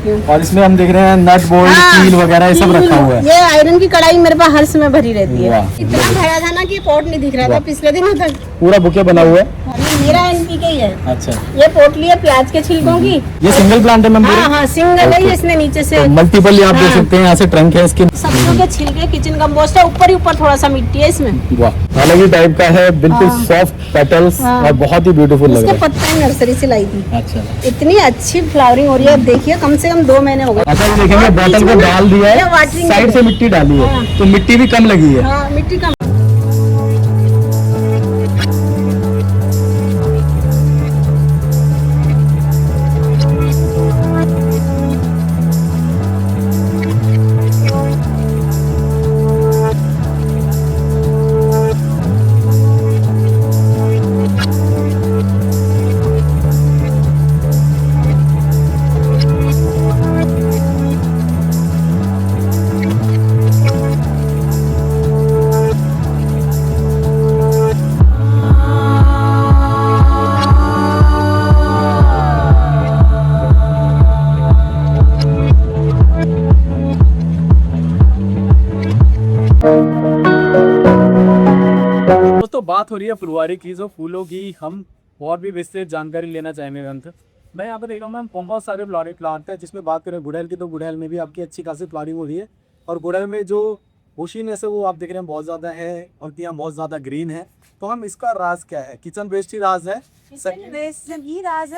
करती हूँ। और इसमें हम देख रहे हैं नट बोल्ट कील वगैरह ये सब रखा हुआ है। ये आयरन की कढ़ाई मेरे पास हर समय भरी रहती है। वाह। इतना भरा था ना कि पोर्ट नहीं दिख रहा था पिछले दिनों तक। पूरा बुके बना हुआ है। मेरा एनपीके ही है। अच्छा, ये पोटली है प्याज के छिलकों की। ये सिंगल प्लांट है मैम? हाँ हाँ सिंगल है, इसने नीचे से मल्टीपल आप देख सकते हैं, यहाँ से ट्रंक है इसके। सब्जियों के छिलके किचन कंपोस्ट है, ऊपर ही ऊपर थोड़ा सा मिट्टी है इसमें। वाह, अलग ही टाइप का है, बिल्कुल सॉफ्ट पेटल्स और बहुत ही ब्यूटीफुल लग रहा है। इसके पत्ते नर्सरी से लाई थी। अच्छा, इतनी अच्छी फ्लावरिंग हो रही है, देखिए कम से कम 2 महीने हो गए। अच्छा ये देखेंगे बॉटल को डाल दिया है, साइड से मिट्टी डाली है तो मिट्टी भी कम लगी है। हाँ मिट्टी कम। दोस्तों बात हो रही है फुलवारी की, जो फूलों की हम और भी विस्तृत जानकारी लेना चाहेंगे अंत। मैं यहाँ पे देख रहा हूँ मैम बहुत सारे फ्लावरिंग प्लांट है। जिसमें बात करें गुड़हल की, तो गुड़हल में भी आपकी अच्छी खासी फ्लावरिंग हो रही है। और गुड़हल में जो बुशीनेस है वो आप देख रहे हैं बहुत ज़्यादा है, पत्तियाँ बहुत ज़्यादा ग्रीन है। तो हम इसका राज क्या है? किचन वेस्ट ही राज है।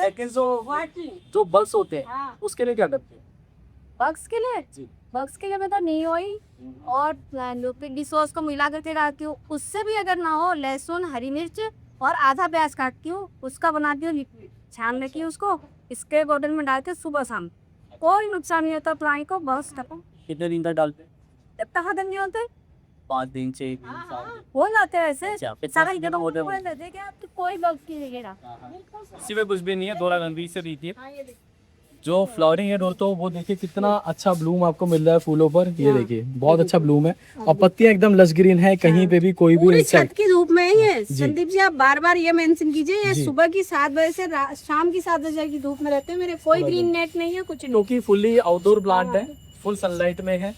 लेकिन जो बल्स होते हैं उसके लिए क्या करते हैं? बग्स के लिए? बग्स के लिए मैं तो नी ऑयल और लिक्विड सॉस को मिला करके डालती हूँ। उससे भी अगर ना हो, लहसुन, हरी मिर्च और आधा प्याज काटती हूँ, उसका बनाती हूँ लिक्विड, छान लेती हूँ उसको, इसके बोतल में डाल के सुबह शाम, कोई नुकसान नहीं होता प्लांट को। बस कितने दिन तक डालते हैं? जब तक खत्म नहीं होते 5 दिन से हो जाते हैं ऐसे। अच्छा, सारा खत्म होते हैं। देखिए आप तो कोई बग की दिखेगा। इसी में कुछ भी नहीं है, थोड़ा गंदगी से रीति जो फ्लावरिंग है दोस्तों वो देखिए कितना अच्छा ब्लूम आपको मिल रहा है फूलों पर। ये देखिए बहुत अच्छा ब्लूम है और पत्तियां एकदम लश ग्रीन है, कहीं पे भी कोई भी पूरी इंसेक्ट। छत की धूप में है ये। संदीप जी आप बार बार ये मेंशन कीजिए, ये सुबह की 7 बजे से शाम की 7 बजे की धूप में रहते हैं मेरे। कोई ग्रीन नेट नहीं है, कुछ नहीं। क्योंकि फुल्ली आउटडोर प्लांट है, फुल सनलाइट में है,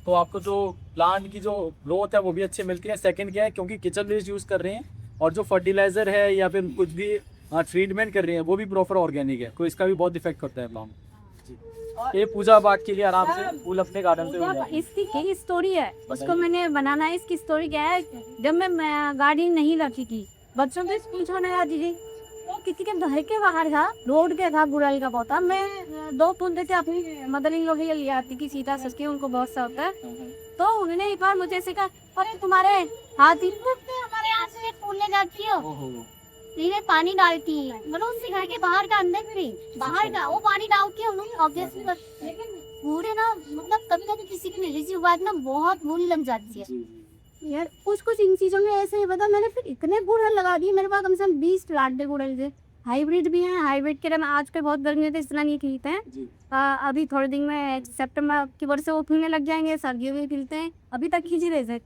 तो आपको जो प्लांट की जो ग्रोथ है वो भी अच्छी मिलती है। सेकंड क्या है, क्योंकि किचन वेस्ट यूज कर रहे हैं और जो फर्टिलाइजर है या फिर कुछ भी ट्रीटमेंट कर रहे हैं वो भी प्रॉपर ऑर्गेनिक है, तो इसका भी बहुत इफेक्ट करता है प्लांट। ये पूजा पाठ के लिए आराम से फूल अपने गार्डन से हो जाते हैं। इसकी क्या स्टोरी है, उसको मैंने बनाना है। इसकी स्टोरी क्या है, जब मैं गाड़ी नहीं रखी थी, बच्चों को स्कूल छोड़ने जाती थी, तो किसी के घर के बाहर था, रोड के था गुड़हल का पौधा। मैं 2 फूल देते अपनी मदर इन लोग के लिए आती थी, सीता ससकी, उनको बहुत सा होता है। तो उन्होंने एक बार मुझे ऐसे कहा, अरे तुम्हारे हाथ ही हमारे यहाँ से फूल ले जाती हो, धीरे पानी डालती है, मतलब उससे घर के बाहर का अंदर नहीं, बाहर का वो पानी डालती है उन्होंने ऑब्वियसली। लेकिन पूरे ना मतलब कभी कभी किसी की रिलीज बात ना बहुत भूल लग जाती है यार। कुछ इन चीजों में ऐसे ही पता, मैंने फिर इतने गुड़हल लगा दिए। मेरे पास कम से कम 20 प्लांट है गुड़हल के, हाइब्रिड भी हैं। हाइब्रिड के लिए मैं आज के बहुत गर्मी होती है इसलिए नहीं खिलते हैं। अभी थोड़े दिन में सितंबर अक्टूबर से वो खिलने लग जाएंगे, सर्दियों में खिलते हैं, अभी तक खिंच रहे थे।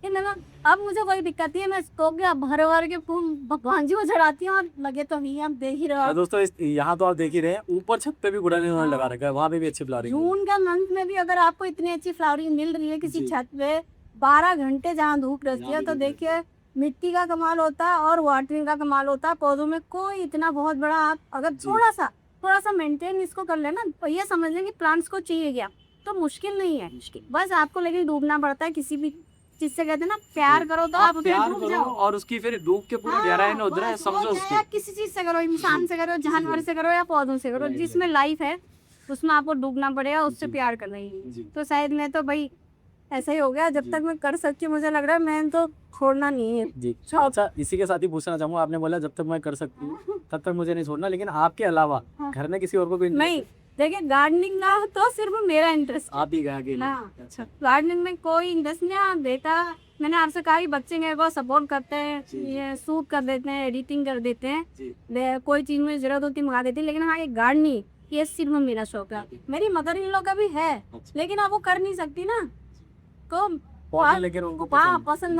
अब मुझे कोई दिक्कत नहीं है, मैं इसको भर भर के फूल भगवान जी को चढ़ाती हूँ और लगे तो नहीं, हम देख ही रहे। दोस्तों यहाँ तो आप देख ही रहे हैं, ऊपर छत पे भी गुड़हल इन्होंने लगा रखा है, वहाँ पे भी अच्छी फ्लावरिंग। जून का मंथ में भी अगर आपको इतनी अच्छी फ्लावरिंग मिल रही है किसी छत पे 12 घंटे जहाँ धूप रहती है, तो देखिए मिट्टी का कमाल होता है और वाटरिंग का कमाल होता है। पौधों में कोई इतना बहुत बड़ा, आप अगर थोड़ा सा मेंटेन इसको कर लेना, तो ये समझ लें कि प्लांट्स को चाहिए क्या, तो मुश्किल नहीं है। बस आपको लेकिन डूबना पड़ता है किसी भी जिससे कहते हैं ना, प्यार करो तो आप प्यार करो और उसकी फिर डूब के पूरी गहराई में उतरे, समझो उसको। किसी चीज से करो, इंसान से करो, जानवर से करो या पौधों से करो, जिसमें लाइफ है उसमें आपको डूबना पड़ेगा, उससे प्यार करना ही। तो शायद मैं तो भाई ऐसा ही हो गया, जब तक मैं कर सकती हूँ, मुझे लग रहा है मैं तो छोड़ना नहीं है जी। अच्छा इसी के साथ ही पूछना चाहूँगा, आपने बोला जब तक मैं कर सकती हूँ तब तक मुझे नहीं छोड़ना, लेकिन आपके अलावा घर में किसी और को कोई नहीं? देखिए गार्डनिंग ना तो सिर्फ मेरा इंटरेस्ट, आप ही गए अच्छा गार्डनिंग में कोई इंटरेस्ट नहीं। बेटा मैंने आपसे कहा कि बच्चे मेरे को सपोर्ट करते हैं, ये शूट कर देते हैं, एडिटिंग कर देते हैं, कोई चीज में जरूरत होती है मंगा देती है, लेकिन हाँ ये गार्डनिंग ये सिर्फ मेरा शौक है। मेरी मदर इन लोग का भी है, लेकिन अब वो कर नहीं सकती ना, तो पसंद है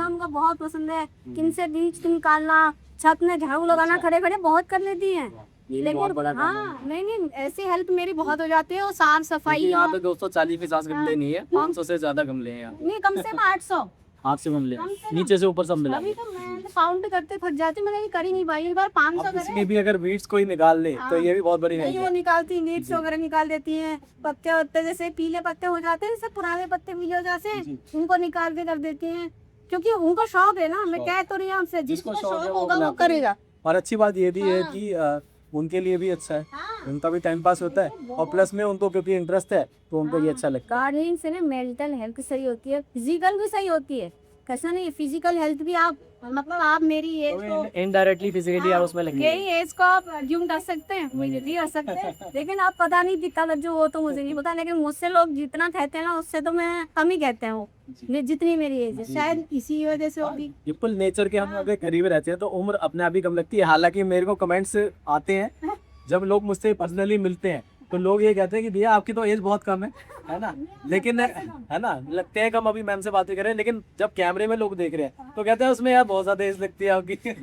उनको, बहुत पसंद है। किन से बीज निकालना, छत में झाड़ू लगाना, खड़े खड़े बहुत कर लेती है, ये भी बहुत बड़ा काम है। हाँ नहीं नहीं, ऐसी हेल्प मेरी बहुत हो जाती है, और साफ सफाई क्योंकि यहाँ पे 240-50 गमले नहीं है, 500 से ज्यादा गमले हैं यहाँ। नहीं, कम से कम 800। 800 गमले हैं, नीचे से ऊपर सब मिला अभी तो मैं काउंट करते थक जाती, मैंने ये कर ही नहीं पाई, एक बार 500 करे। इसमें भी अगर वीड्स कोई निकाल ले तो ये भी बहुत बड़ी नहीं, नहीं वो है। निकालती, लीड्स वगैरह निकाल देती हैं, पत्ते वत्ते जैसे पीले पत्ते हो जाते हैं, जैसे पुराने पत्ते पीले हो जाते हैं, उनको निकाल के कर देती हैं, क्योंकि उनका शौक है ना। मैं कह तो रही हूँ आपसे, जिसको शौक होगा वो करेगा। और अच्छी बात ये भी है कि उनके लिए भी अच्छा है, उनका भी टाइम पास होता है, और प्लस में उनको क्योंकि इंटरेस्ट है तो उनको ये अच्छा लगता है। गार्डनिंग से ना मेंटल हेल्थ सही होती है, फिजिकल भी सही होती है। कैसा नहीं, फिजिकल हेल्थ भी आप, मतलब आप मेरी एज को इनडायरेक्टली फिजिकली आप उसमें लगेंगे। यही एज को आप ज्यूम कर सकते हैं, मुझे भी कर सकते हैं, लेकिन आप पता नहीं कितना लज्जू हो तो मुझे नहीं पता, लेकिन मुझसे लोग जितना कहते हैं ना उससे तो मैं कम ही कहते हैं वो, जितनी मेरी एज है, शायद इसी वजह से होगी। पीपल नेचर के हम अगर करीब रहते हैं तो उम्र अपने आप ही कम लगती है। हालांकि मेरे को कमेंट्स आते हैं जब लोग मुझसे पर्सनली मिलते हैं तो लोग ये कहते हैं कि भैया आपकी तो एज बहुत कम है ना, लेकिन है ना, लगते हैं कम, अभी मैम से बातें करें, लेकिन जब कैमरे में लोग देख रहे हैं तो कहते हैं उसमें यार बहुत ज्यादा एज लगती है आपकी। सही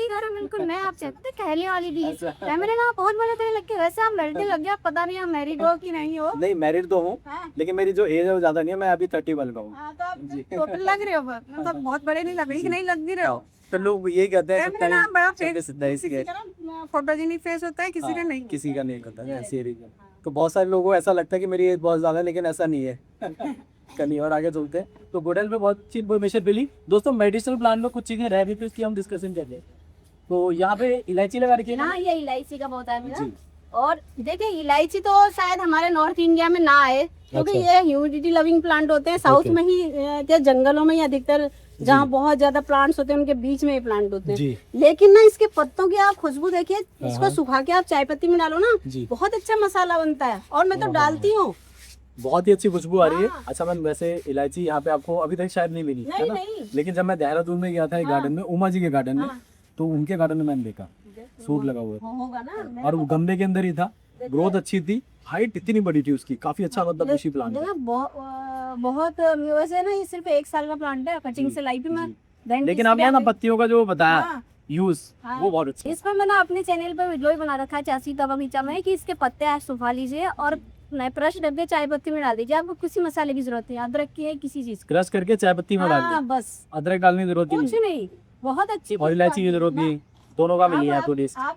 कह रहे हो, बिल्कुल। मैं आपसे कहने वाली थी, कैमरे ना बहुत बड़े तरह लग के, वैसे आप लड़ने लग गया, पता नहीं आप मैरिड हो कि नहीं हो। नहीं, मैरिड तो हूँ, लेकिन मेरी जो एज है वो ज्यादा नहीं है, मैं अभी 31 का हूँ। टोटल लग रहे हो, मतलब बहुत बड़े नहीं लग रही, नहीं लग भी रहे हो। तो लोग यही कहते हैं कैमरे ना बड़ा फोटोजेनिक फेस होता है, किसी का नहीं। किसी का नहीं होता है ऐसे ही रीजन। तो बहुत सारे लोगों को ऐसा लगता है कि मेरी एज बहुत ज्यादा है, लेकिन ऐसा नहीं है। कहीं और आगे चलते हैं। तो गुड़हल में बहुत अच्छी इन्फॉर्मेशन मिली दोस्तों। मेडिसिनल प्लांट में कुछ चीजें रह गई, तो इसकी हम डिस्कशन करते हैं। तो यहाँ पे इलायची लगा रखी है ना? हाँ, ये इलायची का पौधा है मेरा। और देखिए, इलायची तो शायद हमारे नॉर्थ इंडिया में ना आए, क्योंकि ये ह्यूमिडिटी लविंग प्लांट होते हैं। साउथ में ही या जंगलों में ही अधिकतर, जहाँ बहुत ज्यादा प्लांट्स होते हैं उनके बीच में ये प्लांट होते हैं। लेकिन ना इसके पत्तों की आप खुशबू देखिए, इसको सुखा के आप चाय पत्ती में डालो ना, बहुत अच्छा मसाला बनता है, और मैं तो डालती हूँ। बहुत ही अच्छी खुशबू आ रही है। अच्छा मैम, वैसे इलायची यहाँ पे आपको अभी तक शायद नहीं मिली है ना? लेकिन जब मैं देहरादून में गया था एक गार्डन में, उमा जी के गार्डन में, तो उनके गार्डन में मैंने देखा सूट लगा हुआ होगा ना, और वो गमले के अंदर ही था। ग्रोथ अच्छी थी, हाइट इतनी बड़ी थी उसकी, काफी अच्छा मतलब बुशी प्लांट है। बहुत वैसे ना, ये सिर्फ 1 साल का प्लांट है, कटिंग से लाई भी मैं। लेकिन आपने ना पत्तियों का जो बताया यूज, वो बहुत अच्छा। इस पर मैंने अपने चैनल पर वीडियो भी बना रखा है, चासी तवा मीचा में, कि इसके पत्ते आप सुखा लीजिए और क्रश करके चाय पत्ती में डाल दीजिए। आपको किसी मसाले की जरूरत नहीं, अदरक की है किसी चीज, क्रश करके चाय पत्ती में डाल दीजिए, बस। अदरक डालने की जरूरत कुछ नहीं, बहुत अच्छी। और इलायची की जरूरत नहीं, दोनों का मिली है आपको टेस्ट। आप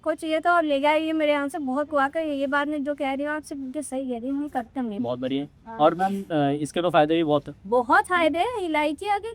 को चाहिए तो और ले जाइए मेरे यहाँ से, बहुत कुआ कर। ये बात नहीं जो कह रही हूँ आपसे, बिल्कुल सही कह रही हूँ, करते हैं बहुत बढ़िया। और मैम इसके तो फायदे भी बहुत फायदे हैं इलायची आगे,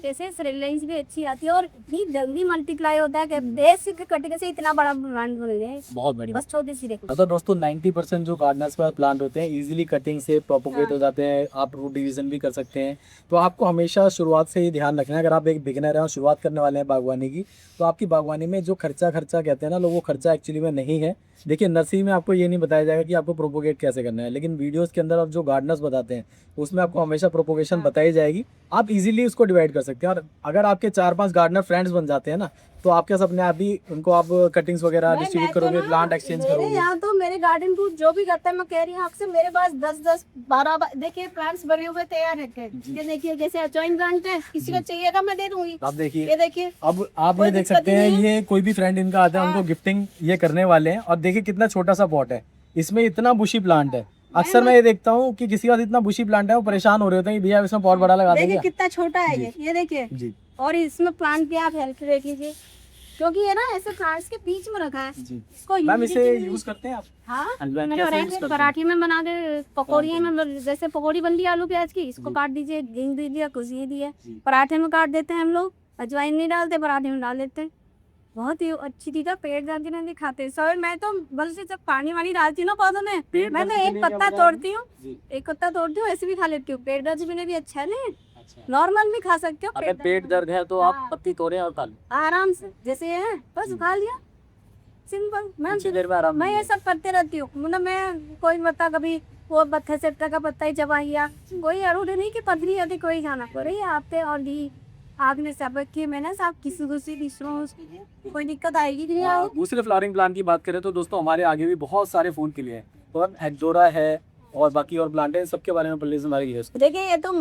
जैसे रिलायंस भी अच्छी आती है, और इतनी जल्दी मल्टीप्लाई होता है कि देश के कटके से इतना बड़ा प्लांट बन गया है, बहुत बढ़िया। बस छोटी सी देखो। तो दोस्तों 90% जो गार्डनर्स पर प्लांट होते हैं इजीली कटिंग से प्रोपोगेट हो जाते हैं, आप रूट डिवीजन भी कर सकते हैं। तो आपको हमेशा शुरुआत से ही ध्यान रखना है, अगर आप एक बिगिनर हैं और शुरुआत करने वाले हैं बागवानी की, तो आपकी बागवानी में जो खर्चा कहते हैं ना लोग, वो खर्चा एक्चुअली में नहीं है। देखिए, नर्सरी में आपको ये नहीं बताया जाएगा कि आपको प्रोपोगेट कैसे करना है, लेकिन वीडियोस के अंदर आप जो गार्डनर्स बताते हैं उसमें आपको हमेशा प्रोपोगेशन बताई जाएगी। आप इजीली उसको डिवाइड कर सकते हैं। और अगर आपके 4-5 गार्डनर फ्रेंड्स बन जाते हैं ना, तो आपके अपने आप ही उनको आप कटिंग्स वगैरह डिस्ट्रीब्यूट करोगे, प्लांट एक्सचेंज करोगे। यहाँ तो मेरे गार्डन को जो भी करता है, मैं कह रही हूँ आपसे, मेरे पास 10-12 देखिए प्लांट्स बने हुए तैयार है। ये देखिए, जैसे अजवाइन प्लांट है, किसी को चाहिएगा मैं दे दूंगी। आप देखिए, ये देखिए, अब आप ये देख सकते हैं, ये कोई भी फ्रेंड इनका आता है, उनको गिफ्टिंग ये करने वाले हैं। और देखिए कितना छोटा सा पॉट है, इसमें इतना बुशी प्लांट है। अक्सर मैं ये देखता हूँ कि किसी का इतना बुशी प्लांट है, वो परेशान हो रहे होते हैं भैया इसमें पॉट बड़ा लगा देंगे। कितना छोटा है ये देखिए जी। और इसमें प्लांट की आप हेल्प देख लीजिए, क्योंकि ये ना ऐसे प्लांट्स के बीच में रखा है जी। इसको मैम इसे यूज करते हैं आप? हाँ, पराठे में बना दे, पकौड़ी में, जैसे पकौड़ी बन रही है आलू प्याज की, इसको काट दीजिए, गेंद दे दिया, कुछ ये दिया, पराठे में काट देते हैं हम लोग। अजवाइन नहीं डालते, पराठे में डाल देते हैं। बहुत ही अच्छी चीज है, पेट दर्द नहीं खाते। सर मैं तो बल से जब पानी वानी डालती हूँ ना पौधों में, मैं तो एक पत्ता तोड़ती हूँ, ऐसे भी खा लेती हूँ। पेट दर्द भी अच्छा है, नहीं नॉर्मल भी खा सकते हो। अगर पेट दर्द है तो आप पत्ती तोड़ें और खा लें आराम से, जैसे ये है बस खा लिया, सिंपल। मैं ये सब करते रहती हूँ। मतलब मैं कोई पत्ता, कभी वो पत्थर से का पत्ता ही चबा लिया, कोई अरूढ़ नहीं कि पथरी होती कोई खाना पड़ रही है आप पे। और दी आपने सब की मैंने सब दूसरी कोई दिक्कत आएगी नहीं। दूसरे फ्लावरिंग प्लांट की बात करें तो दोस्तों हमारे आगे भी बहुत सारे फूल खिले हैं, तो एंडोरा है और बाकी और प्लांट है, सबके बारे में प्लीज हमारे। देखिए, ये तो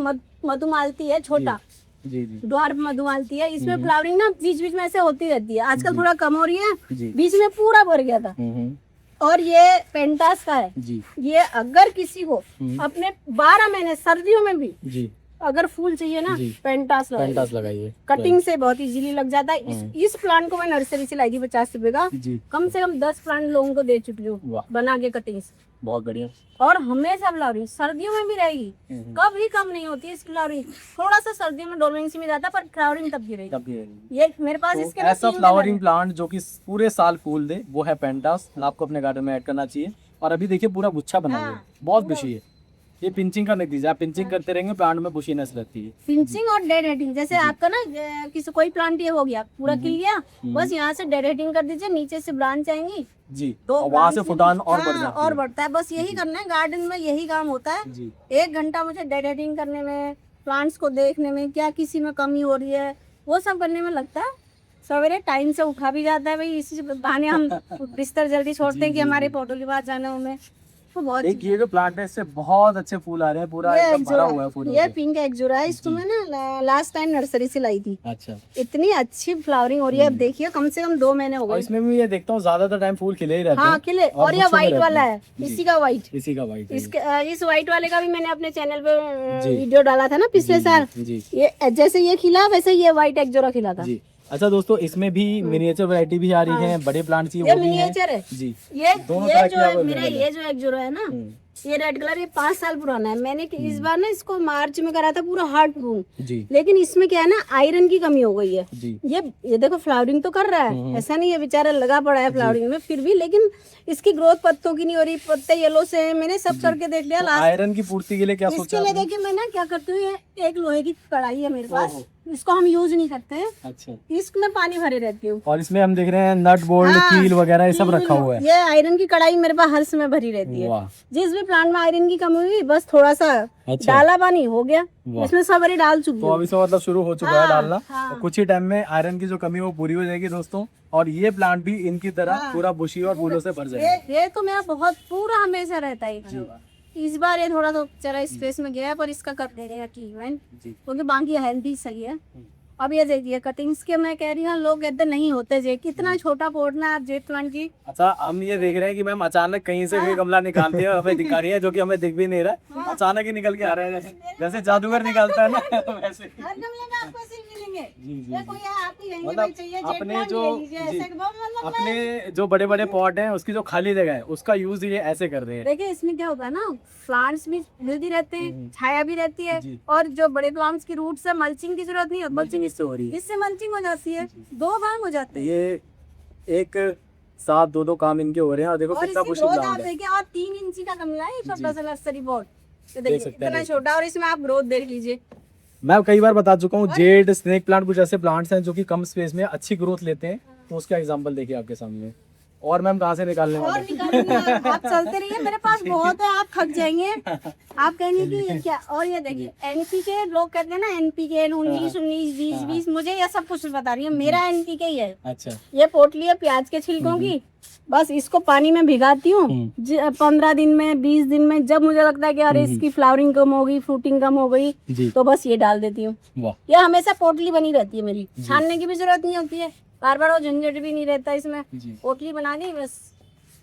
मधुमालती है, छोटा जी जी ड्वार्फ मधुमालती है। इसमें फ्लावरिंग ना बीच बीच में ऐसे होती रहती है, आजकल थोड़ा कम हो रही है, जी बीच में पूरा भर गया था। और ये पेंटास का है जी ये। अगर किसी को अपने 12 महीने सर्दियों में भी जी अगर फूल चाहिए ना, जी। पेंटास पेंटास लगाइए, कटिंग से बहुत इजीली लग जाता है। इस प्लांट को मैं नर्सरी से लाई थी 50 रुपए का, जी कम से कम 10 प्लांट लोगों को दे चुकी हूँ वाह। बना के कटिंग से। बहुत बढ़िया। और हमेशा फ्लावरिंग सर्दियों में भी रहेगी, कभी कम नहीं होती है इसकी फ्लावरिंग। थोड़ा सा सर्दियों में डोरमेंसी में जाता है पर फ्लावरिंग तब भी रहेगी। ये मेरे पास इसके ना ऐसा 3 फ्लावरिंग प्लांट जो कि पूरे साल फूल दे वो है पेंटास, आपको अपने गार्डन में ऐड करना चाहिए। और अभी देखिए पूरा गुच्छा बना हुआ है, बहुत बुशी है। ये पिंचिंग का नतीजा, आप पिंचिंग करते रहेंगे प्लांट में बुशीनेस रहती है। पिंचिंग और डेड हेडिंग, जैसे आपका ना किसी कोई प्लांट ये हो गया पूरा खिल गया, बस यहाँ से डेड हेडिंग कर दीजिए, नीचे से ब्रांच आएंगी जी, तो और वहाँ से फुटान और बढ़ हाँ, जाती और है। बढ़ता है। बस यही करना है गार्डन में, यही काम होता है। जी 1 घंटा मुझे डेड हेडिंग करने में, प्लांट्स को देखने में, क्या किसी में कमी हो रही है वो सब करने में लगता है। सवेरे टाइम से उठा भी जाता है भाई, इसी बहाने हम बिस्तर जल्दी छोड़ते हैं कि हमारे पौधों के पास जाना हमें। तो बहुत एक ये जो प्लांट है इससे बहुत अच्छे फूल आ रहे हैं, पूरा ये एकदम भरा हुआ है फूलों ये से। पिंक एक्जोरा है, इसको मैं ना लास्ट टाइम नर्सरी से लाई थी। अच्छा, इतनी अच्छी फ्लावरिंग हो रही है, अब देखिए कम से कम 2 महीने हो और गए। इसमें भी ये देखता हूँ ज्यादातर टाइम फूल खिले ही रहते हैं। हाँ खिले, और और ये गुच्छों में व्हाइट रहते वाला हैं। है, इसी का व्हाइट। इसी का वाइट इसके इस व्हाइट वाले का भी मैंने अपने चैनल पे जी। वीडियो डाला था ना पिछले साल। जी ये जैसे ये खिला वैसे ये व्हाइट एक्जोरा खिला था। जी। अच्छा दोस्तों, इसमें भी मिनिएचर वैरायटी भी आ रही है, बड़े प्लांट चाहिए ये वो भी हैं। मिनिएचर है। जी ये दोनों ये तरह जो की है available मेरा, है। ये जो एक्जोरा है ना, ये रेड कलर, ये 5 साल पुराना है। मैंने इस बार ना इसको मार्च में करा था पूरा हार्ट प्रून, जी लेकिन इसमें क्या है ना, आयरन की कमी हो गई है। जी ये देखो फ्लावरिंग तो कर रहा है, ऐसा नहीं है बेचारा लगा पड़ा है फ्लावरिंग में, फिर भी लेकिन इसकी ग्रोथ पत्तों की नहीं हो रही, पत्ते येलो से हैं। मैंने सब करके देख लिया। लास्ट आयरन की पूर्ति के लिए क्या सोचा इसके लिए आपने? देखिए मैं ना क्या करती हूँ, ये एक लोहे की कढ़ाई है मेरे पास, इसको हम यूज नहीं करते हैं, अच्छा, इसमें पानी भरे रहती हूँ। और इसमें हम देख रहे हैं नट बोल्ट हाँ, कील वगैरह ये सब रखा हुआ है। ये आयरन की कढ़ाई मेरे पास हर समय भरी रहती है। वाह, जिस भी प्लांट में आयरन की कमी हुई, बस थोड़ा सा अच्छा। डाला पानी हो गया, वाह। इसमें सवेरे डाल चुकी तो हूँ। अभी से मतलब शुरू हो चुका है हाँ, डालना। हाँ। तो कुछ ही टाइम में आयरन की जो कमी है वो पूरी हो जाएगी दोस्तों, और ये प्लांट भी इनकी तरह पूरा बुशी और फूलों से भर जाएगा। ये तो मेरा बहुत पूरा हमेशा रहता है। इस बार ये थोड़ा तो जरा स्पेस में गया है, पर इसका कर देगा ट्रीटमेंट, क्योंकि बाकी हेल्थ भी सही है। अब ये देखिए कटिंग्स के, मैं कह रही हूँ लोग कहते नहीं होते जे, कितना छोटा पोर्ट ना आप जेट प्लांट की। अच्छा, हम ये देख रहे हैं कि मैम अचानक कहीं से कोई गमला निकालती है, हमें दिखा रही है, जो कि हमें दिख भी नहीं रहा है, अचानक ही निकल के आ रहा है, जैसे जादूगर निकलता है ना वैसे। हर गमले में आपको ऐसे ही मिलेंगे। जी जी ये कोई है, आपको यहीं मतलब पे चाहिए जेट अपने प्लांट जो ले लीजिए, जी, ऐसे मतलब अपने जो बड़े बड़े पॉट हैं उसकी जो खाली जगह है उसका यूज ये ऐसे कर रहे हैं। देखिए इसमें क्या होता है ना, प्लांट्स भी हेल्दी रहते हैं, छाया भी रहती है, जी। और जो बड़े प्लांट्स की रूट से मल्चिंग की जरूरत नहीं होती, मल्चिंग इससे हो रही है, इससे मल्चिंग हो जाती है, 2 भाग हो जाते हैं। ये एक साथ दो काम इनके हो रहे हैं, और देखो और कितना इसकी बुशी ग्रोथ प्लांट आप है। देखिए, और 3 इंची का गमला है छोटा सा नर्सरी पॉट, तो देख देखिए सकते हैं, इतना छोटा, और इसमें आप ग्रोथ देख लीजिए। मैं कई बार बता चुका हूँ, जेड, स्नेक प्लांट कुछ ऐसे प्लांट्स हैं जो कि कम स्पेस में अच्छी ग्रोथ लेते हैं, तो उसका एग्जांपल देखिए आपके सामने। और मैम कहाँ से निकालने और वाले? निकालूंगी, आप चलते रहिए, मेरे पास बहुत है, आप थक जाएंगे। आप कहेंगे कि ये क्या। और ये देखिए एनपीके, लोग कहते हैं ना एनपीके 19 19 20 20, मुझे ये सब कुछ बता रही है, मेरा एनपीके ही है। अच्छा, ये पोटली है प्याज के छिलकों की, बस इसको पानी में भिगाती हूँ 15 दिन में 20 दिन में, जब मुझे लगता है कि अरे इसकी फ्लावरिंग कम हो गई, फ्रूटिंग कम हो गई, जी तो बस ये डाल देती हूँ। वाह, ये हमेशा पोटली बनी रहती है मेरी, छानने की भी जरूरत नहीं होती है, बार बार वो झंझट भी नहीं रहता इसमें, जी पोटली बना दी बस।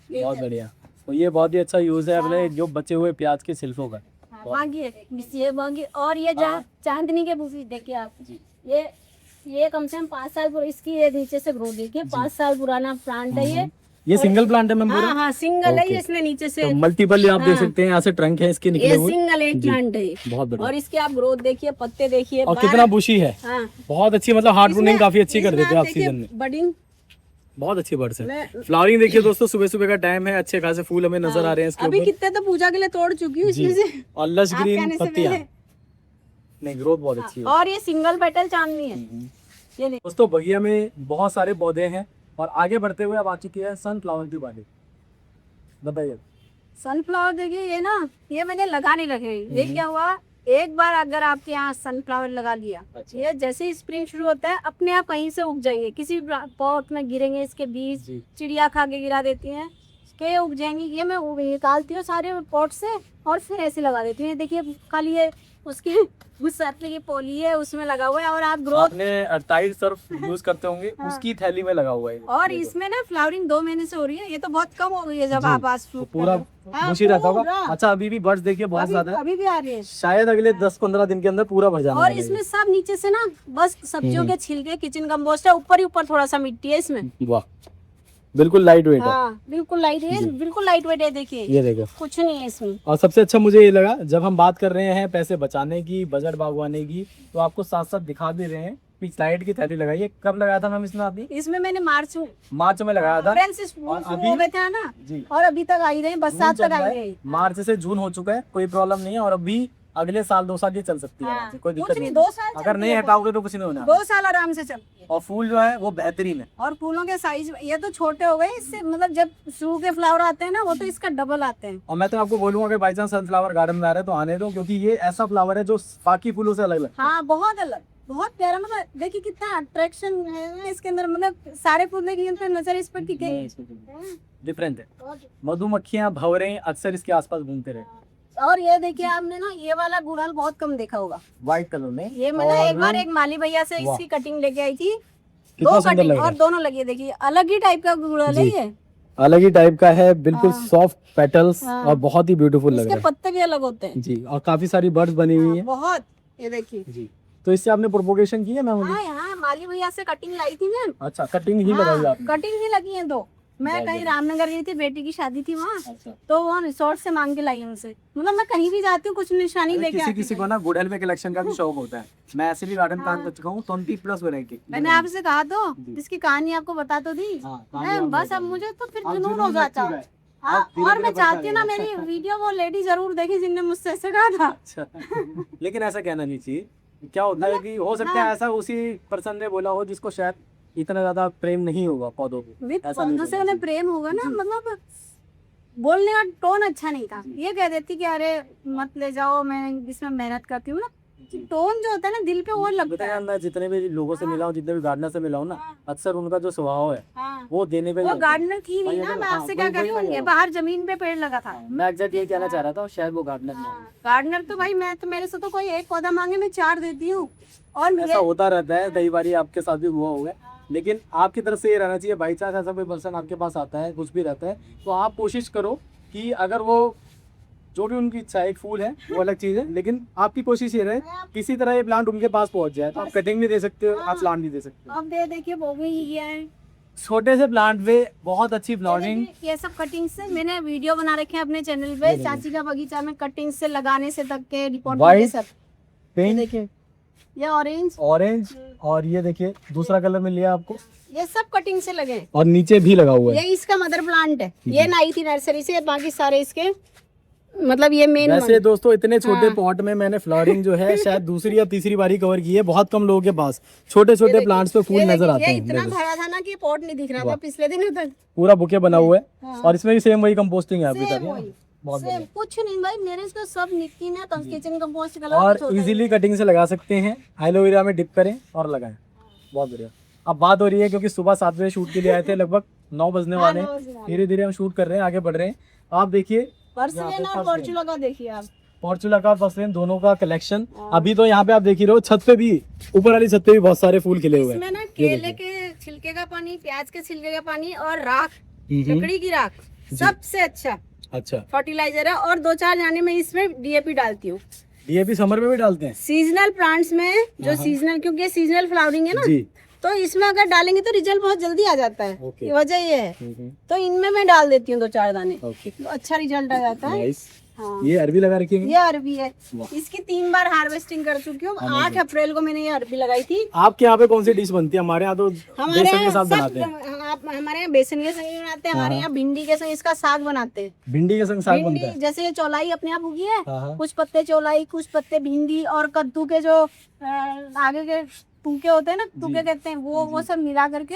बहुत बढ़िया। तो ये बहुत ही अच्छा यूज है अपने जो बचे हुए प्याज के छिलकों का। बाकी ये बाकी, और ये चांदनी के फूफी देखिए आप, ये कम से कम 5 साल पुराना, इसकी ये नीचे से ग्रोथ देखिए, 5 साल पुराना प्लांट है ये सिंगल प्लांट है मैम पूरा? हाँ सिंगल है, ओके। इसमें नीचे से तो मल्टीपल आप देख सकते हैं, यहाँ से ट्रंक है इसके निकले ये हुए। सिंगल एक प्लांट है, बहुत बढ़िया। और इसके आप ग्रोथ देखिए, पत्ते देखिए, और कितना बुशी है, हाँ बहुत अच्छी, मतलब हार्ट प्रूनिंग काफी अच्छी कर देते हैं आप देखिए सीजन में। बडिंग। बहुत अच्छी बर्ड्स है। फ्लावरिंग देखिए दोस्तों, सुबह सुबह का टाइम है, अच्छे खासे फूल हमें नजर आ रहे हैं इसके अभी ऊपर, कितने तो पूजा के लिए तोड़ चुकी हूँ इसमें से, और लश आप ग्रीन कहने से पत्तियां, पहले। नहीं ग्रोथ बहुत अच्छी है। और ये सिंगल पेटल चांदनी है, ये देखिए। दोस्तों बगिया में बहुत सारे पौधे हैं, और आगे बढ़ते हुए अब आ चुकी है सनफ्लावर की बारी। बताइए। सनफ्लावर देखिए, ये ना ये मैंने लगा नहीं रखे, ये क्या हुआ, एक बार अगर आपके यहाँ सनफ्लावर लगा लिया, अच्छा। ये जैसे ही स्प्रिंग शुरू होता है अपने आप कहीं से उग जाएंगे, किसी पॉट में गिरेंगे, इसके बीज जी। चिड़िया खा के गिरा देती हैं, के उग जाएंगी, ये मैं निकालती हूँ सारे पॉट से और फिर ऐसे लगा देती हूँ। ये देखिए खाली ये उसकी उस सर्कल की पोली है उसमें लगा हुआ है और आप ग्रोथ आपने टाइड सर्फ यूज करते होंगे, उसकी थैली में लगा हुआ है। और इसमें ना फ्लावरिंग 2 महीने से हो रही है, ये तो बहुत कम हो गई है जब आप आज तो पूरा बुशी रहता होगा। अच्छा अभी भी बर्ड्स देखिए बहुत ज्यादा है, अभी भी आ रही है शायद अगले 10-15 दिन के अंदर पूरा भर जाना और है। इसमें सब नीचे से ना बस सब्जियों के छिलके किचन कंपोस्ट है, ऊपर ही ऊपर थोड़ा सा मिट्टी है इसमें। वाह, बिल्कुल लाइट वेट है। हाँ बिल्कुल लाइट है, बिल्कुल लाइट वेट है। देखिए ये देखो, कुछ नहीं है इसमें। और सबसे अच्छा मुझे ये लगा, जब हम बात कर रहे हैं पैसे बचाने की, बजट बागवानी की, तो आपको साथ साथ दिखा भी रहे हैं पीछे लाइट की थैली लगाई है। कब लगाया था मैम इसमें आपने? इसमें मैंने मार्च में लगाया था। फ्रेंड्स और अभी हो गए थे ना जी, और अभी तक आई रहे, बरसात जून तक चल रहा आई है, रही। मार्च से जून हो चुका है, कोई प्रॉब्लम नहीं है। और अभी अगले साल 2 साल ये चल सकती है, हाँ, कोई कुछ दिक्कत नहीं, नहीं। 2 साल अगर नहीं हटाओगे तो कुछ नहीं होना। 2 साल आराम से चलती है। और फूल जो है वो बेहतरीन है। और फूलों के साइज ये तो छोटे हो गए, इससे मतलब जब शुरू के फ्लावर आते हैं ना वो तो इसका डबल आते हैं। और मैं तो आपको बोलूंगा कि बाई चांस सनफ्लावर गार्डन में आ रहे हैं तो आने दो, क्योंकि ये ऐसा फ्लावर है जो बाकी फूलों से अलग लगता है। हाँ बहुत अलग, बहुत प्यारा। मतलब देखिए कितना अट्रैक्शन है ना इसके अंदर, मतलब सारे फूल देखिए नजर इस पर टिकेगी। डिफरेंट है। मधुमक्खियां, भंवरे अक्सर इसके आसपास घूमते रहे। और ये देखिए आपने ना ये वाला गुड़हल बहुत कम देखा होगा, व्हाइट कलर में। ये मैंने एक बार एक माली भैया से इसकी कटिंग लेके आई थी, कितना 2 सुंदर कटिंग लग रहा और है। दोनों लगी है। देखिए अलग ही टाइप का गुड़हल है जी। ये, अलग ही टाइप का है, बिल्कुल हाँ। सॉफ्ट पेटल्स हाँ। और बहुत ही ब्यूटीफुल लग इसके रहा पत्ते भी अलग होते हैं। है जी। और काफी सारी बर्ड्स बनी हुई है बहुत, ये देखिए। जी। तो इससे आपने प्रोपोगेशन की है मैम? हाँ यहाँ माली भैया से कटिंग लाई थी मैं। अच्छा, कटिंग ही लगाई आपने? कटिंग ही लगी है 2। मैं बहुत कहीं रामनगर गई थी, बेटी की शादी थी वहाँ, अच्छा। तो वो रिसोर्ट से मांग के लाई उनसे। मतलब मैं कहीं भी जाती हूँ कुछ निशानी लेके किसी आती किसी हूँ। को ना गुड़हल में कलेक्शन का भी शौक होता है। मैं ऐसे भी गार्डन काम कर चुका हूँ, 20+ वैरायटी। मैंने आपसे कहा तो, जिसकी कहानी आपको बता तो दी। मैं बस अब मुझे तो फिर जुनून हो जाता है। हाँ, और मैं चाहती हूँ ना मेरी वीडियो वो लेडी जरूर देखे जिनने मुझसे ऐसे कहा था। अच्छा लेकिन ऐसा कहना नहीं चाहिए। क्या होता है कि हो सकता है ऐसा उसी पर्सन ने बोला हो जिसको शायद इतना ज्यादा प्रेम नहीं होगा पौधों पे। विद ऐसा नहीं पौधों से होना उन्हें प्रेम होगा ना, मतलब बोलने का टोन अच्छा नहीं था। ये कह देती कि अरे मत ले जाओ, मैं इसमें मेहनत करती हूँ ना, टोन जो होता है ना दिल पे वो लगता बताया है। अंदर जितने भी लोगों से मिला हूँ, जितने भी गार्डनर से मिला हूँ ना, अक्सर उनका जो स्वभाव है हाँ। वो देने पे वो गार्डनर थी नहीं ना, मैं आपसे क्या कह रही हूँ, बाहर जमीन पे पेड़ लगा था। मैं एग्जैक्ट ये कहना चाह रहा था, शायद वो गार्डनर नहीं है। गार्डनर तो भाई मैं तो, मेरे से तो कोई एक पौधा मांगे मैं 4 देती हूँ। और ऐसा होता रहता है, कई बार आपके साथ भी हुआ होगा। लेकिन आपकी तरफ से ये रहना चाहिए, बाई चांस ऐसा कोई पर्सन आपके पास आता है, कुछ भी रहता है, तो आप कोशिश करो कि अगर वो जो भी उनकी इच्छा है, एक फूल है वो अलग चीज़ है, लेकिन आपकी कोशिश ये रहे किसी तरह ये प्लांट उनके पास पहुंच जाए। तो आप कटिंग भी दे सकते हो, आप प्लांट भी दे सकते हो। अब देखिए वो भी गया है। छोटे से प्लांट पे बहुत अच्छी फ्लावरिंग। ये सब कटिंग से मैंने वीडियो बना रखे हैं अपने चैनल पे, चाची का बगीचा में कटिंग से लगाने से तक के रिपोर्ट White, सब। पिंक, देखिए ये ऑरेंज, ऑरेंज, और ये देखिए दूसरा कलर में लिया आपको, ये सब कटिंग से लगे हैं। और नीचे भी लगा हुआ है। ये इसका मदर प्लांट है, ये लाई थी नर्सरी से, बाकी सारे इसके मतलब ये मेन। वैसे दोस्तों इतने छोटे पॉट में मैंने फ्लावरिंग जो है शायद दूसरी या तीसरी बारी कवर की है। बहुत कम लोगों के पास छोटे छोटे प्लांट्स पे फूल नजर आते हैं। इतना भरा था ना कि पॉट नहीं दिख रहा था पिछले दिनों तक। पूरा बुके बना हुआ है और इसमें भी सेम वही कंपोस्टिंग है आपकी तरह। बहुत बढ़िया। कुछ नहीं भाई, मेरे इसमें सब नितिन है, किचन कंपोस्ट कलर और इजीली कटिंग से लगा सकते हैं। एलोवेरा में डिप करें और लगाएं, बहुत बढ़िया। अब बात हो रही है क्योंकि सुबह 7 बजे शूट के लिए आए थे, लगभग 9 बजने वाले हैं। धीरे धीरे हम शूट कर रहे हैं, आगे बढ़ रहे हैं। आप देखिए पर्सिलेन और पोर्चुला का देखिए आप, पोर्चुला का पर्सिलेन दोनों का कलेक्शन। अभी तो यहाँ पे आप देख ही रहे हो, छत पे भी, ऊपर वाली छत पे भी बहुत सारे फूल खिले हुए हैं। इसमें ना केले के छिलके का पानी, प्याज के छिलके का पानी और राख, लकड़ी की राख सबसे अच्छा फर्टिलाइजर है। और 2-4 जाने में इसमें डीएपी डालती हूँ। डीएपी समर में भी डालते हैं? सीजनल प्लांट्स में जो सीजनल, क्योंकि ये सीजनल फ्लावरिंग है ना जी, तो इसमें अगर डालेंगे तो रिजल्ट बहुत जल्दी आ जाता है। ओके। ये वजह ये है, तो इनमें मैं डाल देती हूँ 2-4 दाने, ओके, तो अच्छा रिजल्ट आ जाता है। नाइस। हाँ। ये अरबी लगा रखी है? ये अरबी है, इसकी 3 बार हार्वेस्टिंग कर चुकी हूँ। 8 अप्रैल को मैंने ये अरबी लगाई थी। आपके यहाँ पे कौन सी डिश बनती है? हमारे यहाँ तो हमारे बेसन के यहाँ साथ सब, बनाते हैं। हमारे यहाँ बेसन के संग बनाते हैं, हमारे यहाँ भिंडी के संग इसका साग बनाते हैं। भिंडी के संग साग बनता भिंडी है? जैसे ये चौलाई अपने आप उगी है, हाँ। कुछ पत्ते चौलाई, कुछ पत्ते भिंडी और कद्दू के जो आगे के टूके होते हैं ना, टूके कहते हैं वो सब मिला करके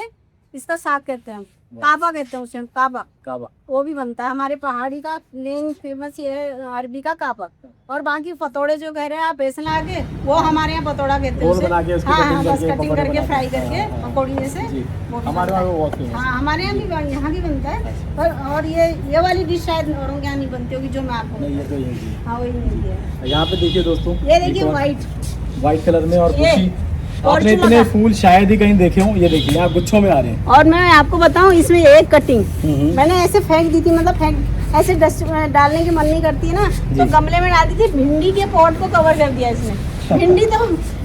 इसका साग कहते हैं हम। काबा कहते हैं उसे, काबा काबा। वो भी बनता है। हमारे पहाड़ी का मेन फेमस ये है अरबी का काबा। और बाकी पतोड़े जो कह रहे हैं आप बेसन आगे, वो हमारे यहाँ पतोड़ा कहते हैं गोल उसे। बना के उसकी हाँ कटिंग हाँ, बस करके, कटिंग पकौड़े करके बना के। फ्राई करके हाँ, हाँ, पकौड़ी जैसे जी। वो भी हमारे बनता वहाँ है। वो बहुत फेमस हाँ हमारे यहाँ भी, यहाँ भी बनता है। और ये वाली डिश शायद औरों के यहाँ नहीं बनती होगी जो मैं आपको नहीं, ये तो यही है। हाँ वही नहीं है। यहाँ पे देखिए दोस्तों, ये देखिए एक और व्हाइट व्हाइट कलर में, और ये कुछ आपने फॉर्चून इतने का। फूल शायद ही कहीं देखे हों। ये देखिए यहाँ गुच्छों में आ रहे हैं। और मैं आपको बताऊं इसमें एक कटिंग हम्म। मैंने ऐसे फेंक दी थी, मतलब फेंक ऐसे डस्ट डालने की मन नहीं करती है ना, तो जी। गमले में डाल दी थी। भिंडी के पॉट को कवर कर दिया इसने।